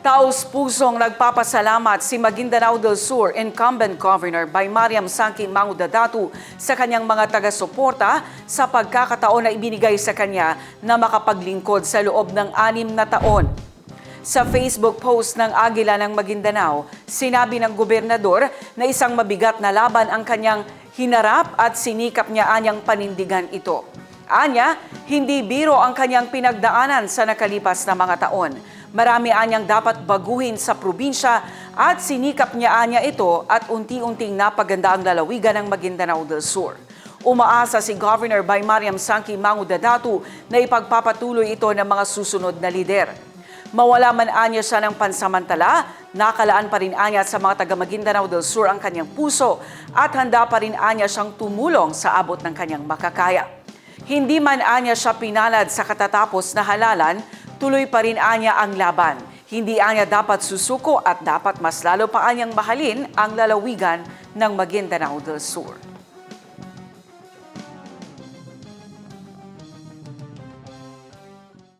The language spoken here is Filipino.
Taos-pusong nagpapasalamat si Maguindanao del Sur incumbent Governor Baymariam Sangking Mangudadatu sa kanyang mga taga-suporta sa pagkakataon na ibinigay sa kanya na makapaglingkod sa loob ng 6 na taon. Sa Facebook post ng Agila ng Maguindanao, sinabi ng gobernador na isang mabigat na laban ang kanyang hinarap at sinikap niya anyang panindigan ito. Anya, hindi biro ang kanyang pinagdaanan sa nakalipas na mga taon. Marami anyang dapat baguhin sa probinsya at sinikap niya anya ito at unti-unting napaganda ang lalawigan ng Maguindanao del Sur. Umaasa si Governor Baymariam Sangking Mangudadatu na ipagpapatuloy ito ng mga susunod na lider. Mawala man anya siya ng pansamantala, nakalaan pa rin anya sa mga taga Maguindanao del Sur ang kanyang puso at handa pa rin anya siyang tumulong sa abot ng kanyang makakaya. Hindi man anya siya pinalad sa katatapos na halalan, tuloy pa rin anya ang laban. Hindi anya dapat susuko at dapat mas lalo pa anyang mahalin ang lalawigan ng Maguindanao del Sur.